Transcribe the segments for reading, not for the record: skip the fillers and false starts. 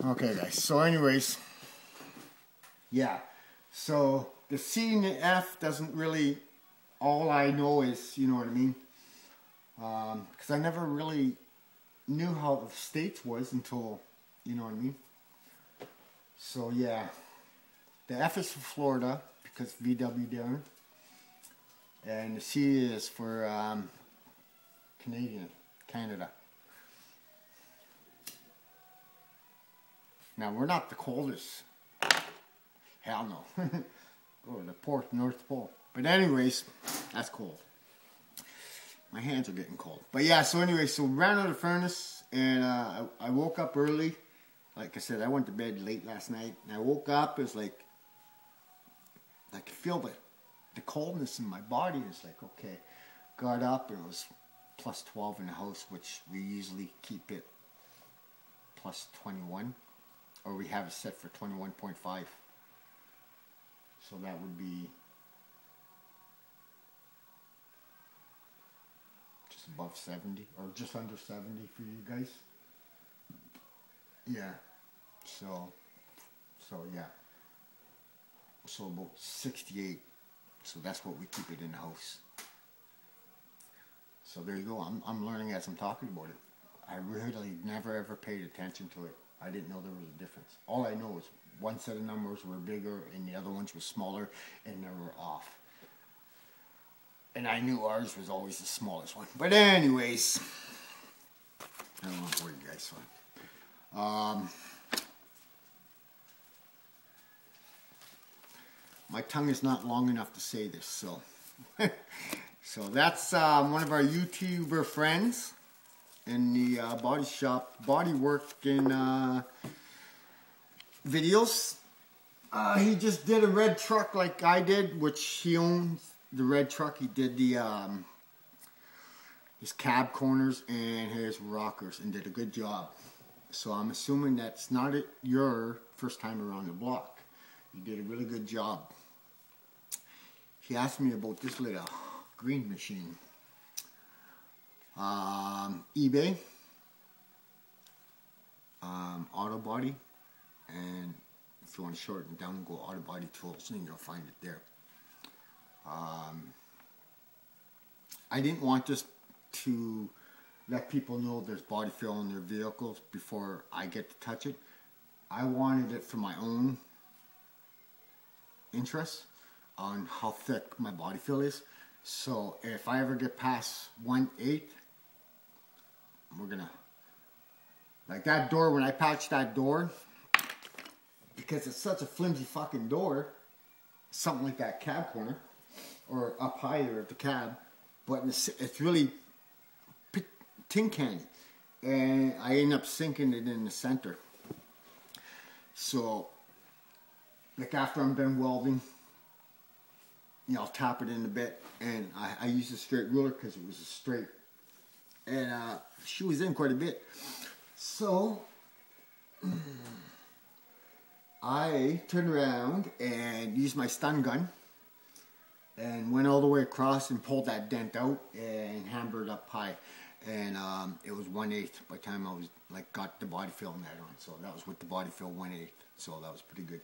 Okay, guys. So, anyways, yeah. So the C and the F doesn't really. All I know is, you know what I mean, because I never really knew how the States was until, you know what I mean. So yeah, the F is for Florida because VW there, and the C is for Canada. Now we're not the coldest. Hell no. Go to the North Pole. But anyways, that's cold. My hands are getting cold. But yeah, so anyway, so ran out of the furnace, and I woke up early. Like I said, I went to bed late last night, and I woke up. It was like I could feel the coldness in my body. It's like, okay. Got up, and it was plus 12 in the house, which we usually keep it plus 21. Or we have it set for 21.5. So that would be just above 70 or just under 70 for you guys. Yeah. So yeah. So about 68. So that's what we keep it in the house. So there you go. I'm learning as I'm talking about it. I really never ever paid attention to it. I didn't know there was a difference. All I know is one set of numbers were bigger and the other ones were smaller, and they were off. And I knew ours was always the smallest one. But anyways, I don't want to bore you guys. My tongue is not long enough to say this, so so that's one of our YouTuber friends in the body shop, body work in videos. He just did a red truck like I did, which he owns the red truck. He did the his cab corners and his rockers and did a good job. So I'm assuming that's not your first time around the block. You did a really good job. He asked me about this little green machine. eBay, auto body, and if you want to shorten it down, go auto body tools and you'll find it there. I didn't want this to let people know there's body fill in their vehicles before I get to touch it. I wanted it for my own interest on how thick my body fill is. So if I ever get past 1/8, we're gonna, like that door, when I patched that door, because it's such a flimsy fucking door, something like that cab corner, or up higher at the cab, but it's really tin candy, and I end up sinking it in the center. So, like after I'm done welding, you know, I'll tap it in a bit, and I use a straight ruler because it was a straight, and she was in quite a bit. So I turned around and used my stun gun and went all the way across and pulled that dent out and hammered up high, and it was 1/8 by the time I was like got the body fill net on. So that was with the body fill 1/8. So that was pretty good.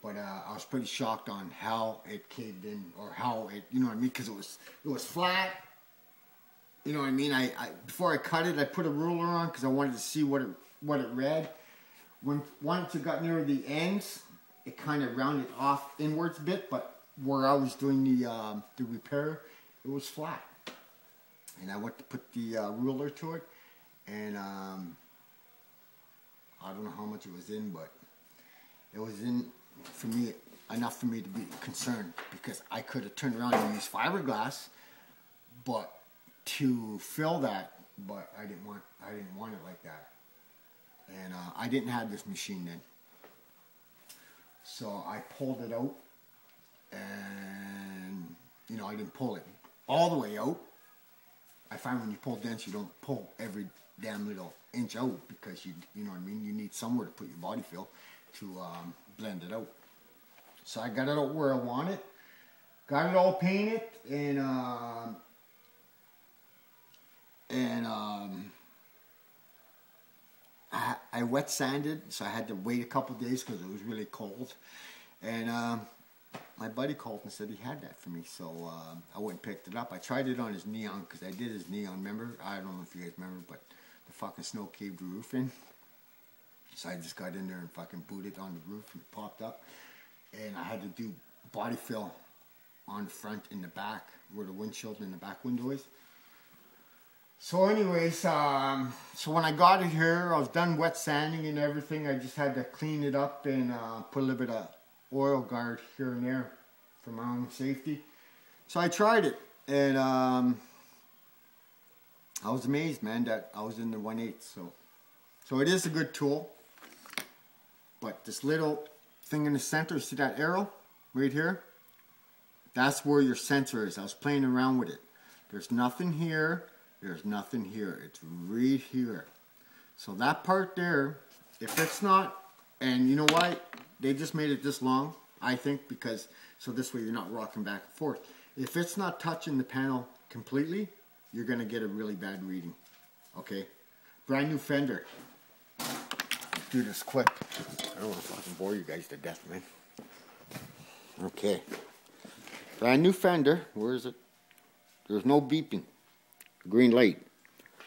But I was pretty shocked on how it caved in, or how it, you know what I mean, because it was flat. You know what I mean? I before I cut it, I put a ruler on because I wanted to see what it read. Once it got near the ends, it kind of rounded off inwards a bit, but where I was doing the repair, it was flat. And I went to put the ruler to it, and I don't know how much it was in, but it was in for me enough for me to be concerned, because I could have turned around and used fiberglass, but to fill that, but I didn't want it like that. And I didn't have this machine then, so I pulled it out, and you know, I didn't pull it all the way out. I find when you pull dents, you don't pull every damn little inch out, because you know what I mean, you need somewhere to put your body fill to blend it out. So I got it out where I want it, got it all painted, and I wet sanded, so I had to wait a couple days because it was really cold. And my buddy called and said he had that for me, so I went and picked it up. I tried it on his neon because I did his neon. Remember? I don't know if you guys remember, but the fucking snow caved the roof in. So I just got in there and fucking booted on the roof and it popped up. And I had to do body fill on the front and the back where the windshield and the back window is. So anyways, so when I got it here, I was done wet sanding and everything. I just had to clean it up and put a little bit of oil guard here and there for my own safety. So I tried it, and I was amazed, man, that I was in the 1/8. So it is a good tool. But this little thing in the center, see that arrow right here? That's where your sensor is. I was playing around with it. There's nothing here. There's nothing here. It's right here. So that part there, if it's not, and you know why? They just made it this long, I think, because, so this way you're not rocking back and forth. If it's not touching the panel completely, you're going to get a really bad reading. Okay? Brand new fender. Let's do this quick. I don't want to fucking bore you guys to death, man. Okay. Brand new fender. Where is it? There's no beeping. Green light.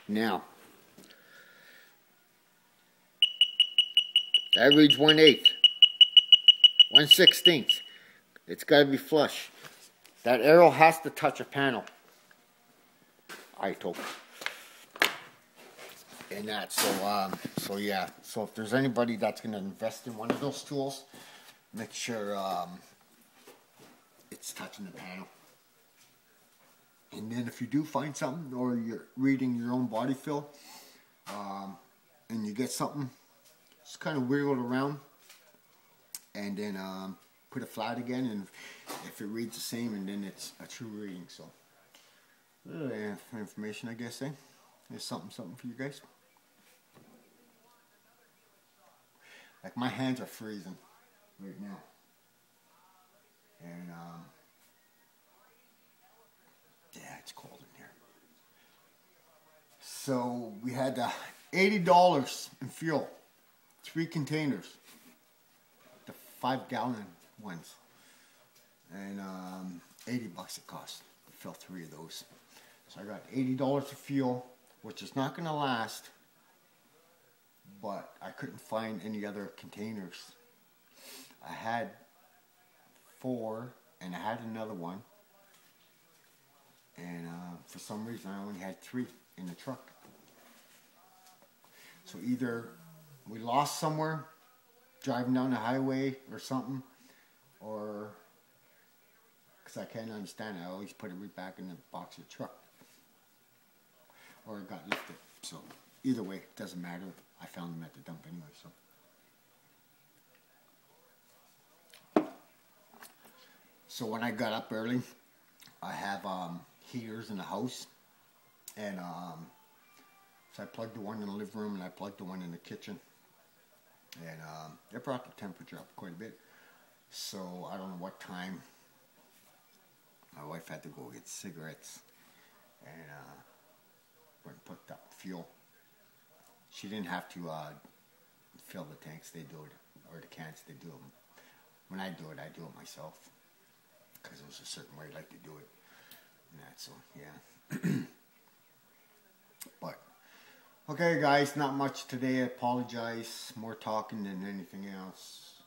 Now. That reads 1/8. 1/16. It's got to be flush. That arrow has to touch a panel. I told. And that, so yeah. So if there's anybody that's going to invest in one of those tools, make sure it's touching the panel. And then if you do find something, or you're reading your own body fill, and you get something, just kind of wiggle it around, and then put it flat again, and if it reads the same, and then it's a true reading. So, for information, I guess, eh? There's something for you guys. Like, my hands are freezing right now. And, yeah, it's cold in here. So, we had $80 in fuel. 3 containers. The 5-gallon ones. And, $80 it cost to fill 3 of those. So I got $80 of fuel, which is not going to last. But I couldn't find any other containers. I had 4, and I had another one. And for some reason, I only had 3 in the truck. So either we lost somewhere, driving down the highway or something, or, because I can't understand it, I always put it right back in the box of the truck. Or it got lifted. So either way, it doesn't matter. I found them at the dump anyway, so. So when I got up early, I have heaters in the house, and so I plugged the one in the living room and I plugged the one in the kitchen, and it brought the temperature up quite a bit. So I don't know what time my wife had to go get cigarettes, and went and put up fuel. She didn't have to fill the tanks, they do it, or the cans, they do them. When I do it myself, because there's a certain way I like to do it. And that, so, yeah. But, okay guys, not much today, I apologize. More talking than anything else.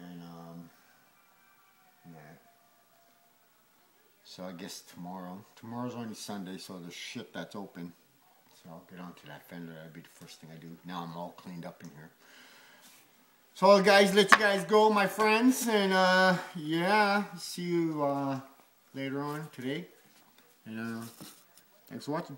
And, yeah. So I guess tomorrow's only Sunday, so there's shit that's open. So I'll get onto that fender. That'll be the first thing I do. Now I'm all cleaned up in here. So guys, let you guys go, my friends. And yeah, see you later on today. And thanks for watching.